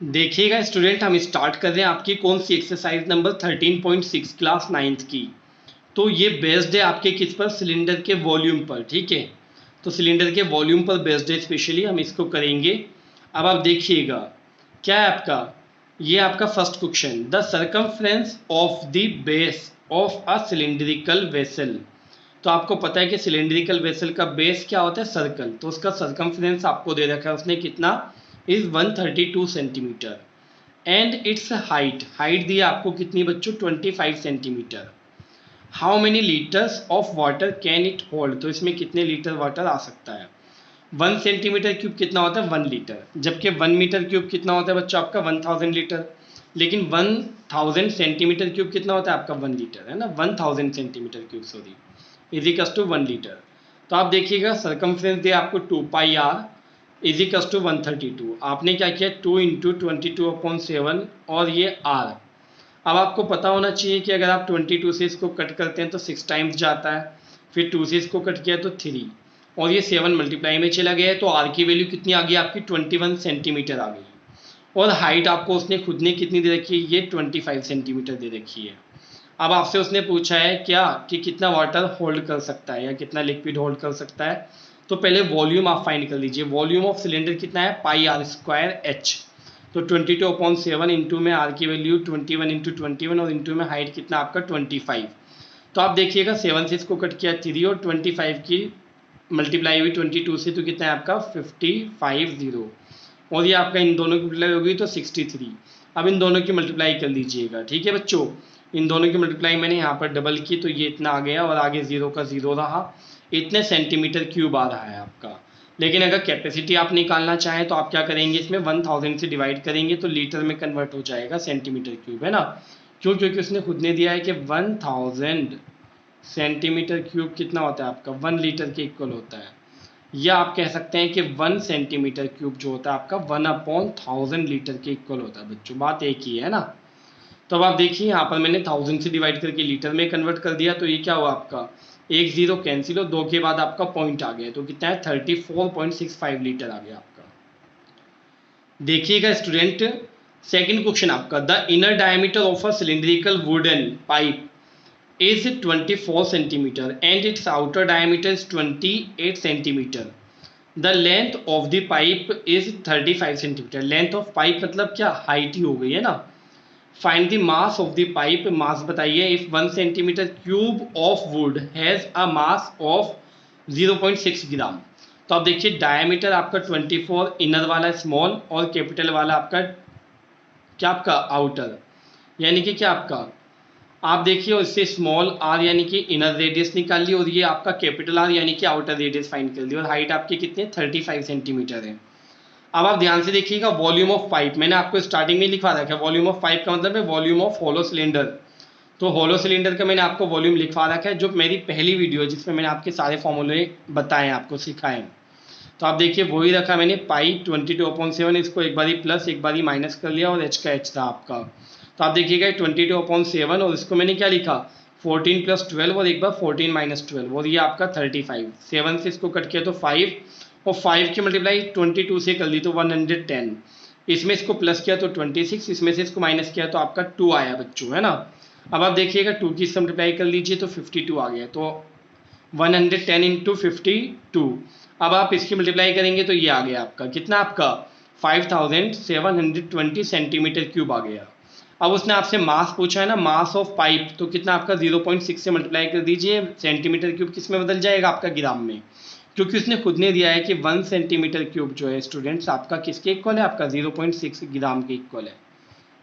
देखिएगा स्टूडेंट, हम स्टार्ट कर रहे हैं आपकी कौन सी एक्सरसाइज नंबर 13.6 क्लास 9th की। तो ये बेस्ड है आपके किस पर, सिलेंडर के वॉल्यूम पर। ठीक है, तो सिलेंडर के वॉल्यूम पर बेस्ड है, स्पेशली हम इसको करेंगे। अब आप देखिएगा क्या है आपका, ये आपका first question, the circumference of the base of a cylindrical vessel. तो आपको पता है कि सिलेंड्रिकल वेसल का बेस क्या होता है, सर्कल। तो उसका सर्कमफ्रेंस आपको दे रखा है उसने, कितना, is 132 centimetre. And its height, height दी आपको कितनी बच्चों, 25 centimetre. How many litres of water can it hold, तो इसमें कितने लीटर वाटर आ सकता है। 1 सेंटीमीटर क्यूब कितना होता है, 1 लीटर, जबकि 1 मीटर क्यूब कितना होता है बच्चों आपका, 1000 लीटर। लेकिन 1000 सेंटीमीटर क्यूब कितना होता है आपका, 1 लीटर, है ना, 1000 centimetre cube, sorry, equals to 1 litre. तो आप देखिएगा सर्कमफ्रेंस दे आपको 2πr इजिकल्स टू 132। आपने क्या किया, 2 × 22/7 और ये r। अब आपको पता होना चाहिए कि अगर आप 22 से इसको कट करते हैं तो 6 टाइम्स जाता है, फिर 2 से इसको कट किया तो 3, और ये 7 मल्टीप्लाई में चला गया है, तो आर की वैल्यू कितनी आ गई आपकी, 21 सेंटीमीटर आ गई। और हाइट आपको उसने खुद ने कितनी दे रखी है, ये 25 सेंटीमीटर दे रखी है। अब आपसे उसने पूछा है क्या, कि कितना वाटर होल्ड कर सकता है या कितना लिक्विड होल्ड कर सकता है। तो पहले वॉल्यूम आप फाइंड कर लीजिए। वॉल्यूम ऑफ सिलेंडर कितना है, πr²h। तो 22/7 इंटू में आर की वैल्यू 21 × 21 और इंटू में हाइट कितना आपका 25। तो आप देखिएगा 7 से इसको कट किया 3 और 25 की मल्टीप्लाई हुई 22 से, तो कितना है आपका 550। और ये आपका इन दोनों की मल्टीप्लाई होगी तो 63। अब इन दोनों की मल्टीप्लाई कर लीजिएगा। ठीक है बच्चों, इन दोनों की मल्टीप्लाई मैंने यहाँ पर डबल की तो ये इतना आ गया, और आगे 0 का 0 रहा, इतने सेंटीमीटर क्यूब आ रहा है आपका। लेकिन अगर कैपेसिटी आप निकालना चाहें तो आप क्या करेंगे, इसमें 1000 से डिवाइड करेंगे तो लीटर में कन्वर्ट हो जाएगा सेंटीमीटर क्यूब, है ना। क्यों, क्योंकि उसने खुद ने दिया है कि 1000 सेंटीमीटर क्यूब कितना होता है आपका, 1 लीटर के इक्वल होता है। या आप कह सकते हैं कि 1 सेंटीमीटर क्यूब जो होता है आपका 1/1000 लीटर के इक्वल होता है बच्चों, बात एक ही है ना। तो अब आप देखिए यहाँ पर मैंने 1000 से डिवाइड करके लीटर में कन्वर्ट कर दिया, तो ये क्या हुआ आपका, एक जीरो कैंसिल और 2 के बाद आपका पॉइंट आ गया, तो कितना है 34.65 लीटर आ गया आपका। देखिएगा स्टूडेंट, सेकंड क्वेश्चन आपका, the inner diameter of a cylindrical wooden pipe is 24 centimeter and its outer diameter is 28 centimeter. The length of the pipe is 35 centimeter. Length of pipe मतलब क्या, हाइट ही हो गई है ना। Find the mass of the pipe, mass बताइए। If 1 centimeter cube of wood has a mass of 0.6 ग्राम। तो आप देखिए डायमीटर आपका 24, इनर वाला स्मॉल और कैपिटल वाला आपका क्या, आपका आउटर, यानी कि क्या आपका, आप देखिए, और इससे स्मॉल आर यानी कि इनर रेडियस निकाल ली, और ये आपका कैपिटल आर यानी कि आउटर रेडियस फाइंड कर ली, और हाइट आपकी कितनी है 35 सेंटीमीटर है। अब आप ध्यान से देखिएगा, वॉल्यूम ऑफ पाइप मैंने आपको स्टार्टिंग में लिखवा रखा है। वॉल्यूम ऑफ पाइप का मतलब है वॉल्यूम ऑफ होलो सिलेंडर। तो होलो सिलेंडर का मैंने आपको वॉल्यूम लिखवा रखा है, जो मेरी पहली वीडियो है जिसमें मैंने आपके सारे फॉर्मूले बताए, आपको सिखाए। तो आप देखिए वही रखा मैंने, पाई 22/7, इसको एक बारी प्लस एक बारी माइनस कर लिया, और एच का एच था आपका। तो आप देखिएगा 22/7, और इसको मैंने क्या लिखा, 14 + 12 और एक बार 14 - 12, और ये आपका 35। 7 से इसको कट किया तो 5, और 5 की मल्टीप्लाई 22 से कर ली तो 110। इसमें इसको प्लस किया तो 26, इसमें से इसको माइनस किया तो आपका 2 आया बच्चों, है ना। अब आप देखिएगा 2 की इससे मल्टीप्लाई कर लीजिए तो 52 आ गया, तो 110 × 52। अब आप इसकी मल्टीप्लाई करेंगे तो ये आ गया आपका कितना, आपका 5720 सेंटीमीटर क्यूब आ गया। अब उसने आपसे मास पूछा है ना, मास ऑफ पाइप, तो कितना आपका 0.6 से मल्टीप्लाई कर दीजिए, सेंटीमीटर क्यूब किस में बदल जाएगा आपका, ग्राम में। क्योंकि उसने खुद ने दिया है कि 1 सेंटीमीटर क्यूब जो है स्टूडेंट्स आपका किसके इक्वल है, आपका 0.6 ग्राम के इक्वल है।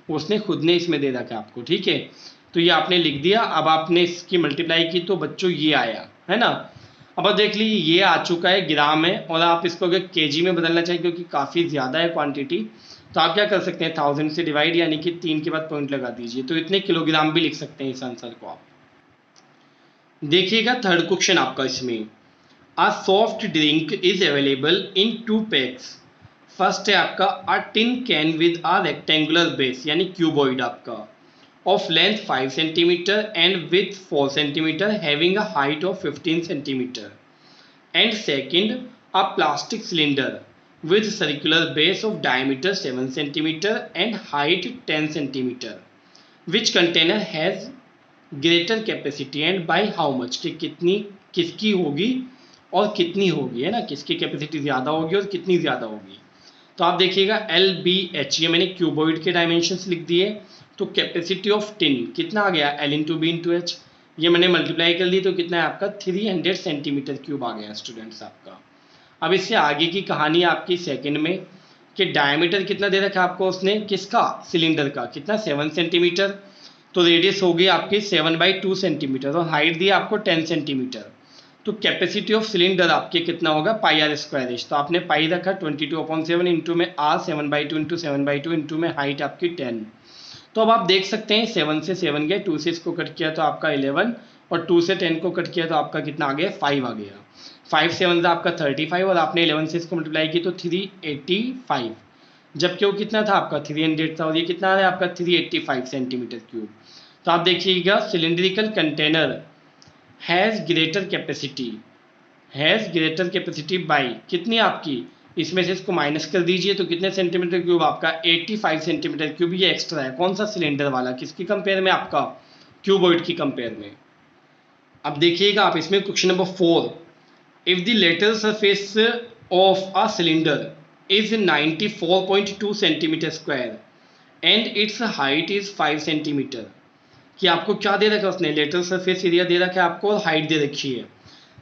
उसने खुद ने इसमें दे रखा है आपको, ठीक है। तो ये आपने लिख दिया। अब आपने इसकी मल्टीप्लाई की तो बच्चों ये आया, है ना। अब आप देख लीजिए ये आ चुका है, ग्राम है, और आप इसको अगर केजी में बदलना चाहिए क्योंकि काफ़ी ज़्यादा है क्वांटिटी, तो आप क्या कर सकते हैं, 1000 से डिवाइड यानी कि 3 के बाद पॉइंट लगा दीजिए, तो इतने किलोग्राम भी लिख सकते हैं इस आंसर को आप। देखिएगा थर्ड क्वेश्चन आपका इसमें, a soft drink is available in 2 packs. First है आपका a tin can with a rectangular base यानी क्यूबॉइड आपका, of length 5 centimeter and width 4 centimeter having a height of 15 centimeter. And second, a plastic cylinder with circular base of diameter 7 centimeter and height 10 centimeter. Which container has greater capacity and by how much, कि कितनी किसकी होगी और कितनी होगी, है ना, किसकी कैपेसिटी ज़्यादा होगी और कितनी ज़्यादा होगी। तो आप देखिएगा LBH, ये मैंने क्यूबॉइड के डायमेंशंस लिख दिए। तो कैपेसिटी ऑफ टिन कितना आ गया, L into b into h, ये मैंने मल्टीप्लाई कर दी तो कितना है आपका 300 सेंटीमीटर क्यूब आ गया स्टूडेंट्स आपका। अब इससे आगे की कहानी आपकी सेकंड में कि डायमीटर कितना दे रखा है आपको उसने, किसका, सिलेंडर का, कितना 7 सेंटीमीटर। तो रेडियस होगी आपकी 7/2 सेंटीमीटर और हाइट दी आपको 10 सेंटीमीटर। तो कैपेसिटी ऑफ सिलेंडर आपके कितना होगा, पाई आर स्क्वायर एच। तो आपने पाई रखा 22/7 इंटू में आर 7/2 इंटू 7/2 इंटू में हाइट आपकी 10। तो अब आप देख सकते हैं 7 से 7 गए, 2 से इसको कट किया तो आपका 11 और 2 से 10 को कट किया तो आपका कितना आ गया, 5 आ गया। 5 7 आपका 35 और आपने 11 से इसको मल्टीप्लाई की तो 385, जबकि वो कितना था आपका 300 था और ये कितना है आपका 385 सेंटीमीटर क्यूब। तो आप देखिएगा cylindrical container has greater capacity by कितनी आपकी, इसमें से इसको माइनस कर दीजिए तो कितने सेंटीमीटर क्यूब आपका 85 सेंटीमीटर क्यूब। ये एक्स्ट्रा है, कौन सा, सिलेंडर वाला, किसकी कंपेयर में, आपका क्यूबॉइड की कंपेयर में। अब देखिएगा आप इसमें question number 4, if the lateral surface of a cylinder is 94.2 centimetre square and its height is 5 centimetre, कि आपको क्या दे रखा है उसने, लेटरल सरफेस एरिया दे रखा है आपको और हाइट दे रखी है।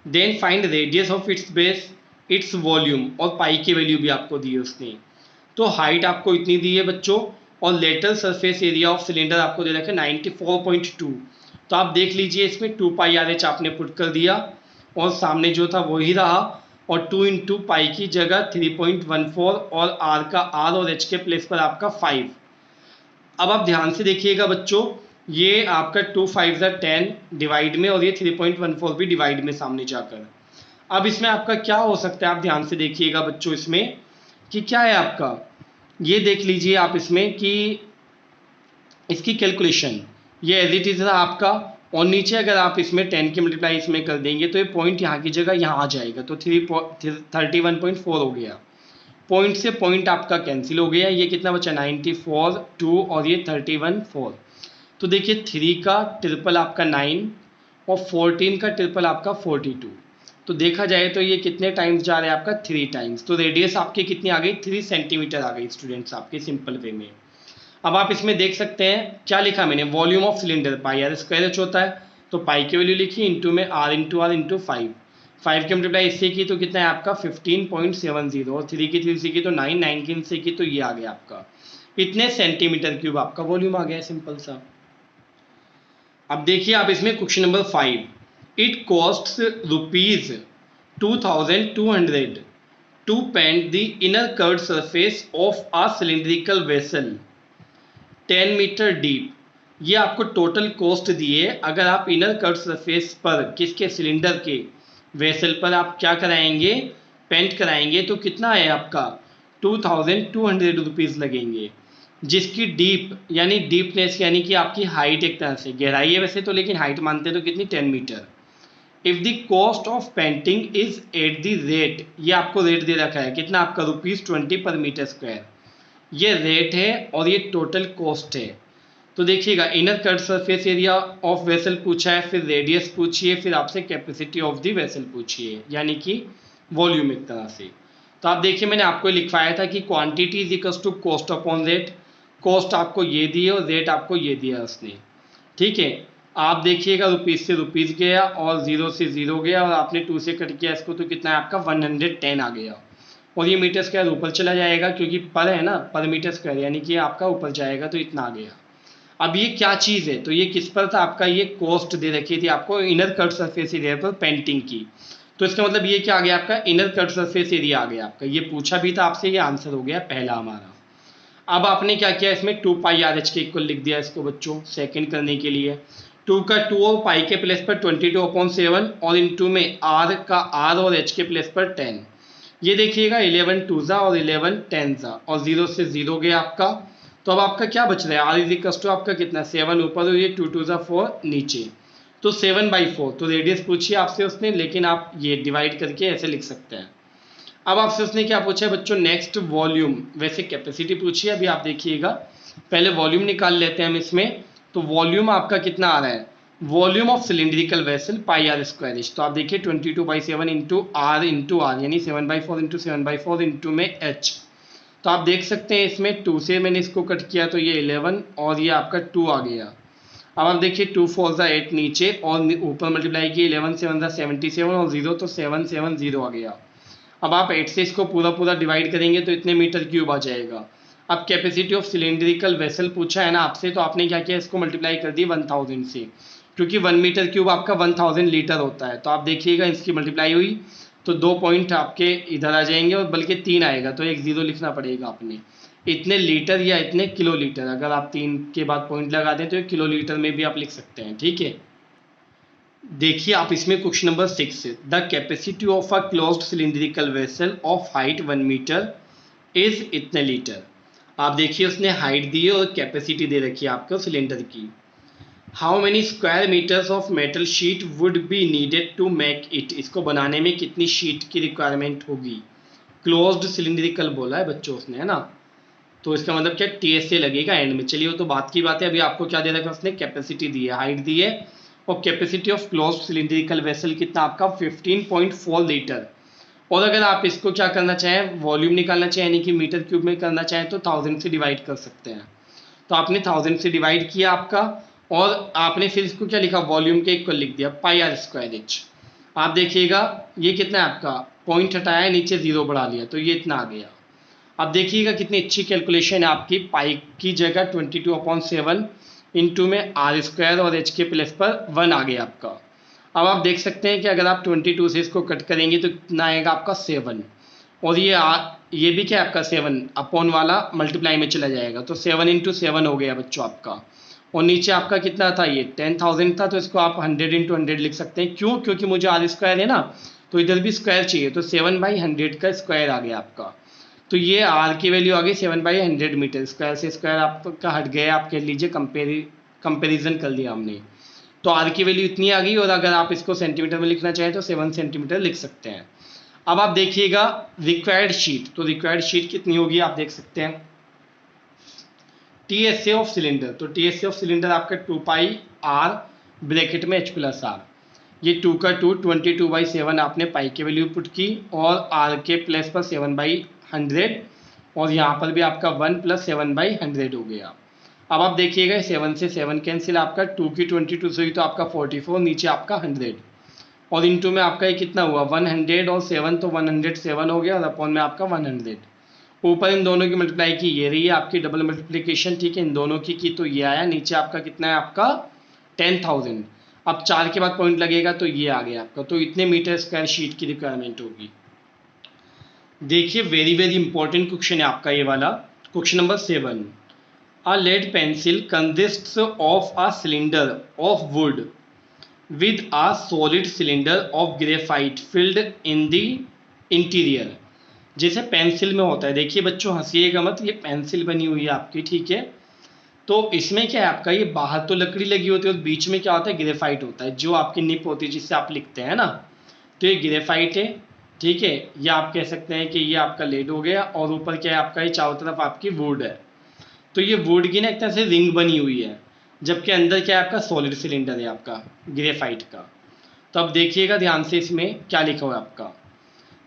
Then find radius of its base, its volume, और पाई की वैल्यू भी आपको दी है उसने। तो हाइट आपको इतनी दी है बच्चों और lateral surface area of cylinder आपको दे रखा है 94.2। तो आप देख लीजिए इसमें 2 पाई आर एच आपने पुट कर दिया और सामने जो था वही रहा और 2 इंटू पाई की जगह 3.14 और आर का आर और एच के प्लेस पर आपका 5। अब आप ध्यान से देखिएगा बच्चों, ये आपका 2 5 10 डिवाइड में और ये 3.14 भी डिवाइड में सामने जाकर। अब इसमें आपका क्या हो सकता है, आप ध्यान से देखिएगा बच्चों इसमें कि क्या है आपका, ये देख लीजिए आप इसमें कि इसकी कैलकुलेशन ये एज इट इज रहा आपका और नीचे अगर आप इसमें 10 की मल्टीप्लाई इसमें कर देंगे तो ये पॉइंट यहाँ की जगह यहाँ आ जाएगा तो 31.4 हो गया। पॉइंट से पॉइंट आपका कैंसिल हो गया, ये कितना बचा 94 2 और ये 31 4। तो देखिए 3 का ट्रिपल आपका 9 और 14 का ट्रिपल आपका 42। तो देखा जाए तो ये कितने टाइम्स जा रहा है आपका 3 टाइम्स। तो रेडियस आपकी कितनी आ गई 3 सेंटीमीटर आ गई स्टूडेंट्स आपके सिंपल वे में। अब आप इसमें देख सकते हैं क्या लिखा मैंने, volume of cylinder pi r square h होता है तो पाई की वैल्यू लिखी इंटू में आर इंटू 5 की मल्टीप्लाई इससे की तो कितना है आपका 15.70 और 3 की 3 से की तो 9 9 की इनसे की तो ये आ गया आपका इतने सेंटीमीटर क्यूब आपका वॉल्यूम आ गया सिंपल सा। अब देखिए आप इसमें question number 5, it cost ₹2200 to paint the inner curved surface of a cylindrical vessel 10 metre deep. ये आपको टोटल कॉस्ट दिए, अगर आप इनर कर्व्ड सरफेस पर किसके, सिलेंडर के वेसल पर आप क्या कराएंगे, पेंट कराएंगे तो कितना है आपका 2200 रुपीज़ लगेंगे, जिसकी डीप यानी डीपनेस यानी कि आपकी हाइट एक तरह से गहराई है वैसे तो, लेकिन हाइट मानते तो कितनी 10 metre. If the cost of painting is at the rate, ये आपको रेट दे रखा है कितना आपका ₹20 पर मीटर स्क्वायर, ये रेट है और ये टोटल कॉस्ट है। तो देखिएगा inner curved surface area of vessel पूछा है, फिर रेडियस पूछिए, फिर आपसे कैपेसिटी ऑफ द वेसल पूछिए यानी कि वॉल्यूम एक तरह से। तो आप देखिए मैंने आपको लिखवाया था कि quantity is equals to cost upon rate, cost आपको ये दी है और रेट आपको ये दिया उसने, ठीक है। आप देखिएगा रुपीज़ से रुपीज़ गया और 0 से 0 गया और आपने 2 से कट किया इसको तो कितना है आपका 110 आ गया और ये मीटर स्क्वायर ऊपर चला जाएगा क्योंकि पर है ना, पर मीटर स्क्वायर यानी कि आपका ऊपर जाएगा तो इतना आ गया। अब ये क्या चीज़ है, तो ये किस पर था आपका, ये कॉस्ट दे रखी थी आपको इनर कर्व्ड सरफेस एरिया पर पेंटिंग की। तो इसका मतलब ये क्या आ गया आपका इनर कर्व्ड सरफेस एरिया आ गया आपका, ये पूछा भी था आपसे, ये आंसर हो गया पहला हमारा। अब आपने क्या किया इसमें 2 पाई आर एच के इक्वल लिख दिया इसको बच्चों सेकंड करने के लिए। 2 का 2 और पाई के प्लेस पर 22/7 और इंटू में आर का आर और एच के प्लेस पर 10। ये देखिएगा 11 2 और 11 10 और 0 से 0 गया आपका। तो अब आपका क्या बच रहा है, आर इज इक्वल टू आपका कितना 7 ऊपर और ये 2 2 4 नीचे, तो 7/4। तो रेडियस पूछिए आपसे उसने, लेकिन आप ये डिवाइड करके ऐसे लिख सकते हैं। अब आपसे उसने क्या पूछा है बच्चों, नेक्स्ट वॉल्यूम, वैसे कैपेसिटी पूछी है। अभी आप देखिएगा, पहले वॉल्यूम निकाल लेते हैं हम इसमें। तो वॉल्यूम आपका कितना आ रहा है, volume of cylindrical vessel pi r square. तो आप देखिए 22/7 इंटू आर यानी 7/4 इंटू 7/4 इंटू में एच। तो आप देख सकते हैं इसमें 2 से मैंने इसको कट किया तो ये 11 और ये आपका 2 आ गया। अब आप देखिए 2 4 ज़ा 8 नीचे और ऊपर मल्टीप्लाई किए 11 7 ज़ा 77 और 0 तो 770 आ गया। अब आप 8 से इसको पूरा पूरा डिवाइड करेंगे तो इतने मीटर क्यूब आ जाएगा। अब कैपेसिटी ऑफ सिलिंड्रिकल वेसल पूछा है ना आपसे, तो आपने क्या किया, इसको मल्टीप्लाई कर दी 1000 से, क्योंकि 1 मीटर क्यूब आपका 1000 लीटर होता है। तो आप देखिएगा इसकी मल्टीप्लाई हुई तो 2 पॉइंट आपके इधर आ जाएंगे और बल्कि 3 आएगा, तो एक 0 लिखना पड़ेगा आपने। इतने लीटर या इतने किलो लीटर, अगर आप 3 के बाद पॉइंट लगा दें तो ये किलो लीटर में भी आप लिख सकते हैं, ठीक है। देखिए आप इसमें question number 6, the capacity of a closed cylindrical vessel of height 1 metre is इतने लीटर। आप देखिए उसने हाइट दी है और कैपेसिटी दे रखी है आपको सिलेंडर की। How many square metres of metal sheet would be needed to make it, इसको बनाने में कितनी शीट की रिक्वायरमेंट होगी। क्लोज्ड सिलिंड्रिकल बोला है बच्चों उसने, है ना, तो इसका मतलब क्या, टीएसए लगेगा एंड में। चलिए वो तो बात की बात है, अभी आपको क्या दे रखा है उसने, कैपेसिटी दी है, हाइट दी है, और capacity of closed cylindrical vessel कितना आपका 15.4 लीटर। और अगर आप इसको क्या करना चाहें, वॉल्यूम निकालना चाहें यानी कि मीटर क्यूब में करना चाहें तो 1000 से डिवाइड कर सकते हैं। तो आपने 1000 से डिवाइड किया आपका, और आपने फिर इसको क्या लिखा, वॉल्यूम के इक्वल लिख दिया पाई आर स्क्वायर एच। आप देखिएगा ये कितना है आपका, पॉइंट हटाया नीचे 0 बढ़ा लिया तो ये इतना आ गया। अब देखिएगा कितनी अच्छी कैलकुलेशन है आपकी, पाई की जगह 22/7 इंटू में आर स्क्वायर और एच के प्लेस पर 1 आ गया आपका। अब आप देख सकते हैं कि अगर आप 22 से इसको कट करेंगे तो कितना आएगा आपका 7, और ये भी क्या है आपका 7 अपॉन वाला मल्टीप्लाई में चला जाएगा, तो 7 इंटू 7 हो गया बच्चों आपका। और नीचे आपका कितना था, ये 10,000 था, तो इसको आप 100 इंटू 100 लिख सकते हैं। क्यों, क्योंकि मुझे आर स्क्वायर है ना, तो इधर भी स्क्वायर चाहिए, तो 7/100 का स्क्वायर आ गया आपका। तो ये आर की वैल्यू आ गई 7/100 मीटर, स्क्वायर से स्क्वायर आपका हट गया, आप कह लीजिए कंपेरिजन कर लिया हमने। तो आर की वैल्यू इतनी आ गई, और अगर आप इसको सेंटीमीटर में लिखना चाहें तो 7 सेंटीमीटर लिख सकते हैं। अब आप देखिएगा रिक्वायर्ड शीट, तो रिक्वायर्ड शीट कितनी होगी आप देख सकते हैं, टीएसए ऑफ सिलेंडर, तो टीएसए ऑफ सिलेंडर आपका 2 पाई आर ब्रैकेट में एच प्लस आर, ये 2 का 2 22/7 आपने पाई की वैल्यू पुट की, और आर के प्लेस पर 7/100, और यहाँ पर भी आपका 1 + 7/100 हो गया। अब आप देखिएगा 7 से 7 कैंसिल, आपका 2 की 22 से हुई तो आपका 44, नीचे आपका 100, और इंटू में आपका ये कितना हुआ 100 और 7, तो 107 हो गया, और अपॉन में आपका 100। ऊपर इन दोनों की मल्टीप्लाई की, ये रही है आपकी डबल मल्टीप्लिकेशन, ठीक है, इन दोनों की तो ये आया, नीचे आपका कितना है आपका 10,000। अब 4 के बाद पॉइंट लगेगा तो ये आ गया आपका, तो इतने मीटर स्क्वायर शीट की रिक्वायरमेंट होगी। देखिए वेरी वेरी इंपॉर्टेंट क्वेश्चन है आपका ये वाला, question number 7, a lead pencil consists of a cylinder of wood with a solid cylinder of graphite filled in the interior। जैसे पेंसिल में होता है, देखिए बच्चों हंसिएगा मत, ये पेंसिल बनी हुई है आपकी, ठीक है, तो इसमें क्या है आपका, ये बाहर तो लकड़ी लगी होती है और बीच में क्या होता है, ग्रेफाइट होता है, जो आपकी निप होती है जिससे आप लिखते हैं ना, तो ये ग्रेफाइट है, ठीक है, या आप कह सकते हैं कि ये आपका लेड हो गया, और ऊपर क्या है आपका, ये चारों तरफ आपकी वुड है। तो ये वुड की ना एक तरह से रिंग बनी हुई है, जबकि अंदर क्या है आपका सॉलिड सिलेंडर है आपका ग्रेफाइट का। तो अब देखिएगा ध्यान से, इसमें क्या लिखा हुआ है आपका,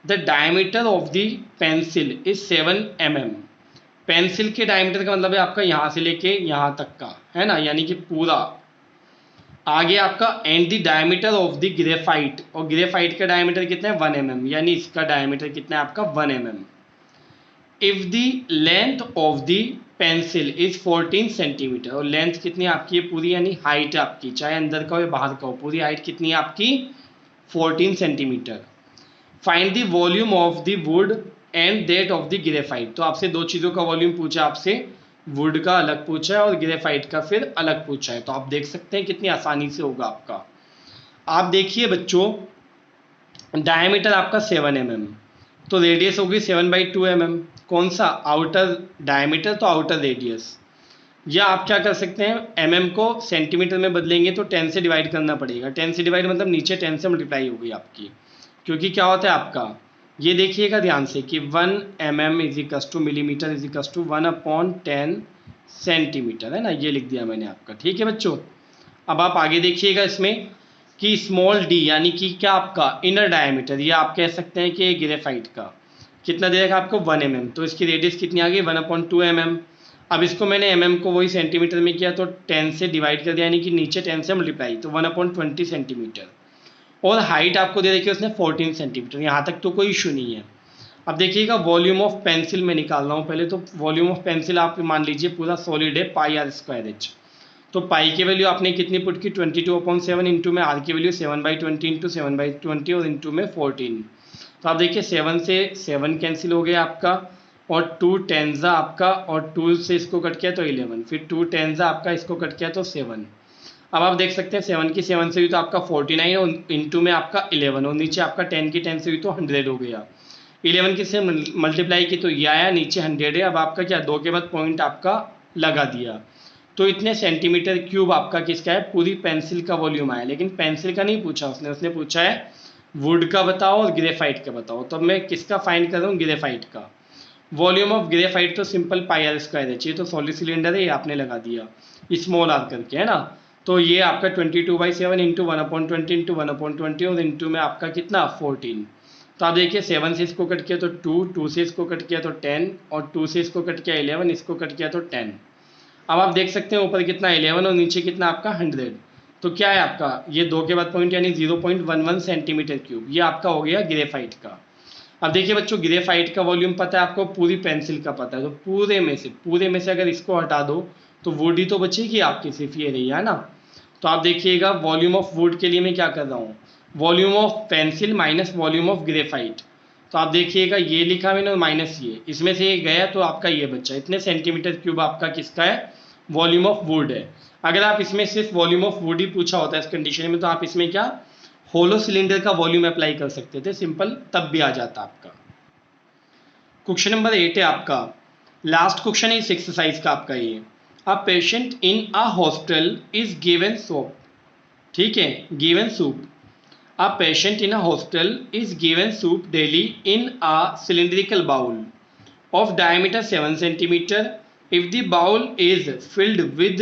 the diameter of the pencil is 7 mm। Pencil के डायमीटर का मतलब है आपका यहाँ से लेके यहाँ तक का, है ना, यानी कि पूरा आगे आपका, and the diameter of the graphite, और ग्रेफाइट का डायमीटर कितना है 1 mm, यानी इसका डायमीटर कितना है आपका 1 mm। If the length of the pencil is 14 centimetre, और लेंथ कितनी है आपकी पूरी, यानी हाइट आपकी, चाहे अंदर का हो या बाहर का हो, पूरी हाइट कितनी है आपकी 14 centimetre. Find the volume of the wood and that of the graphite. तो आपसे दो चीज़ों का वॉल्यूम पूछा, आपसे वुड का अलग पूछा है और ग्रेफाइट का फिर अलग पूछा है। तो आप देख सकते हैं कितनी आसानी से होगा आपका। आप देखिए बच्चों, डायमीटर आपका 7 mm, तो रेडियस होगी 7/2 mm। कौन सा, आउटर डायमीटर तो आउटर रेडियस। या आप क्या कर सकते हैं, mm को सेंटीमीटर में बदलेंगे तो 10 से डिवाइड करना पड़ेगा। 10 से डिवाइड मतलब नीचे 10 से मल्टीप्लाई होगी आपकी, क्योंकि क्या होता है आपका ये देखिएगा ध्यान से कि 1 mm is equals to millimetre is equals to 1/10 centimetre, है ना, ये लिख दिया मैंने आपका। ठीक है बच्चों, अब आप आगे देखिएगा इसमें कि स्मॉल डी यानी कि क्या आपका इनर डायमीटर, ये आप कह सकते हैं कि ग्रेफाइट का कितना दे रखा आपको 1 mm, तो इसकी रेडियस कितनी आ गई 1/2 mm। अब इसको मैंने mm को वही सेंटीमीटर में किया तो 10 से डिवाइड कर दिया, यानी कि नीचे 10 से मल्टीप्लाई, तो 1/20 सेंटीमीटर। और हाइट आपको दे रखी है उसने 14 सेंटीमीटर, यहाँ तक तो कोई इशू नहीं है। अब देखिएगा वॉल्यूम ऑफ पेंसिल में निकाल रहा हूँ पहले, तो वॉल्यूम ऑफ पेंसिल आप मान लीजिए पूरा सॉलिड है πr²h, तो पाई की वैल्यू आपने कितनी पुट की 22/7 इंटू में आर की वैल्यू 7/20 इंटू 7/20 और इंटू में 14। तो आप देखिए 7 से 7 कैंसिल हो गया आपका, और 2 10 आपका, और 2 से इसको कट किया तो 11, फिर 2 10 आपका, इसको कट किया तो 7। अब आप देख सकते हैं 7 की 7 से हुई तो आपका 49 और इंटू में आपका 11, और नीचे आपका 10 की 10 से हुई तो 100 हो गया। 11 की से मल्टीप्लाई की तो ये आया, नीचे 100 है। अब आपका क्या, 2 के बाद पॉइंट आपका लगा दिया, तो इतने सेंटीमीटर क्यूब आपका किसका है, पूरी पेंसिल का वॉल्यूम आया। लेकिन पेंसिल का नहीं पूछा उसने पूछा है वुड का बताओ और ग्रेफाइट का बताओ। तो मैं किसका फाइंड कर रहा हूँ, ग्रेफाइट का। वॉल्यूम ऑफ ग्रेफाइट तो सिंपल πr²h, ये तो सॉलिड सिलेंडर है, ये आपने लगा दिया स्मॉल आर करके, है ना। तो ये आपका 22/7 इंटू 1/20 इंटू 1/20 और इंटू में आपका कितना 14। तो आप देखिए 7 से इसको कट किया तो 2 से इसको कट किया तो 10, और 2 से इसको कट किया 11, इसको कट किया तो 10। अब आप देख सकते हैं ऊपर कितना 11 और नीचे कितना आपका 100, तो क्या है आपका ये 2 के बाद पॉइंट यानी 0.11 सेंटीमीटर क्यूब, ये आपका हो गया ग्रेफाइट का। अब देखिए बच्चों ग्रेफाइट का वॉल्यूम पता है आपको, पूरी पेंसिल का पता है, तो पूरे में से अगर इसको हटा दो तो वुड ही तो बचेगी आपकी, सिर्फ ये रही है ना। तो आप देखिएगा वॉल्यूम ऑफ वुड के लिए मैं क्या कर रहा हूँ, volume of pencil minus volume of graphite. तो आप देखिएगा ये लिखा मैंने और माइनस ये, इसमें से ये गया तो आपका ये बच्चा, इतने सेंटीमीटर क्यूब आपका किसका है, वॉल्यूम ऑफ वुड है। अगर आप इसमें सिर्फ वॉल्यूम ऑफ वुड ही पूछा होता है इस कंडीशन में, तो आप इसमें क्या होलो सिलेंडर का वॉल्यूम अप्लाई कर सकते थे सिंपल, तब भी आ जाता आपका। क्वेश्चन नंबर 8 है आपका, लास्ट क्वेश्चन है इस एक्सरसाइज का आपका ये। A patient in a hospital is given soup, ठीक है, given soup. A patient in a hospital is given soup daily in a cylindrical bowl of diameter 7 centimetre if the bowl is filled with,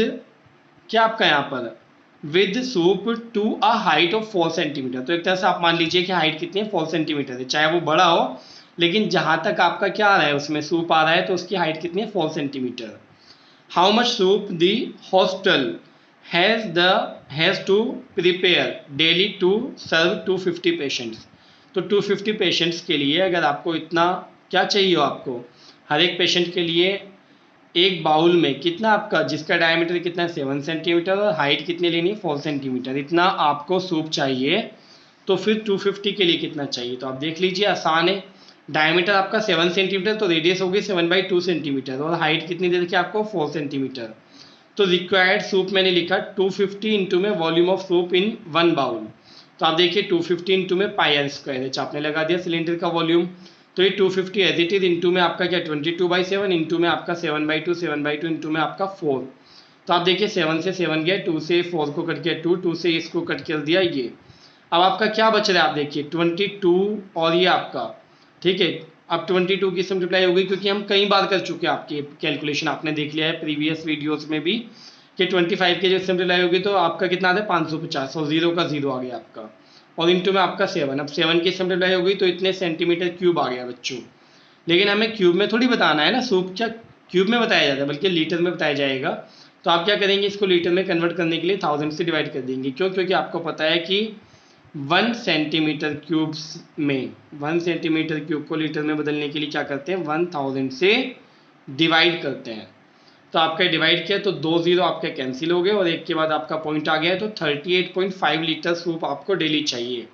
क्या आपका यहाँ पर, with soup to a height of 4 centimetre. तो एक तरह से आप मान लीजिए कि हाइट कितनी है 4 सेंटीमीटर है, चाहे वो बड़ा हो, लेकिन जहां तक आपका क्या आ रहा है उसमें सूप आ रहा है, तो उसकी हाइट कितनी है 4 centimetre. How much soup the hospital has to prepare daily to serve 250 patients. तो 250 पेशेंट्स के लिए अगर आपको इतना क्या चाहिए हो, आपको हर एक पेशेंट के लिए एक बाउल में कितना आपका, जिसका डायमीटर कितना है 7 सेंटीमीटर और हाइट कितनी लेनी है 4 सेंटीमीटर, इतना आपको सूप चाहिए। तो फिर 250 के लिए कितना चाहिए, तो आप देख लीजिए आसान है। डायमीटर आपका 7 सेंटीमीटर तो रेडियस होगी 7/2 सेंटीमीटर, और हाइट कितनी दे रखी है आपको 4 सेंटीमीटर। तो रिक्वायर्ड सूप मैंने लिखा 250 इंटू में volume of soup in 1 bowl. तो आप देखिए 250 इंटू में πr²h आपने लगा दिया सिलेंडर का वॉल्यूम। तो ये 250 एज इट इज इंटू में आपका क्या 22/7 इंटू में आपका 7/2 इंटू में आपका 4। तो आप देखिए 7 से 7 गया, 2 से 4 को कट किया 2 से इसको कट कर दिया ये। अब आपका क्या बच रहा है, आप देखिए 22 और ये आपका, ठीक है। अब 22 की सिंप्लीफाई हो गई, क्योंकि हम कई बार कर चुके हैं आपकी कैलकुलेशन, आपने देख लिया है प्रीवियस वीडियोस में भी कि 25 के जो सिंप्लीफाई होगी तो आपका कितना आता है 550, और 0 का 0 आ गया आपका, और इंटू में आपका 7। अब 7 की सिंप्लीफाई हो गई तो इतने सेंटीमीटर क्यूब आ गया बच्चों। लेकिन हमें क्यूब में थोड़ी बताना है ना, सूप क्या क्यूब में बताया जाता है, बल्कि लीटर में बताया जाएगा। तो आप क्या करेंगे, इसको लीटर में कन्वर्ट करने के लिए 1000 से डिवाइड कर देंगे। क्यों, क्योंकि आपको पता है कि 1 सेंटीमीटर क्यूब में 1 सेंटीमीटर क्यूब को लीटर में बदलने के लिए क्या करते हैं 1000 से डिवाइड करते हैं। तो आपका डिवाइड किया तो 2 0 आपके कैंसिल हो गए, और एक के बाद आपका पॉइंट आ गया है, तो 38.5 लीटर सूप आपको डेली चाहिए।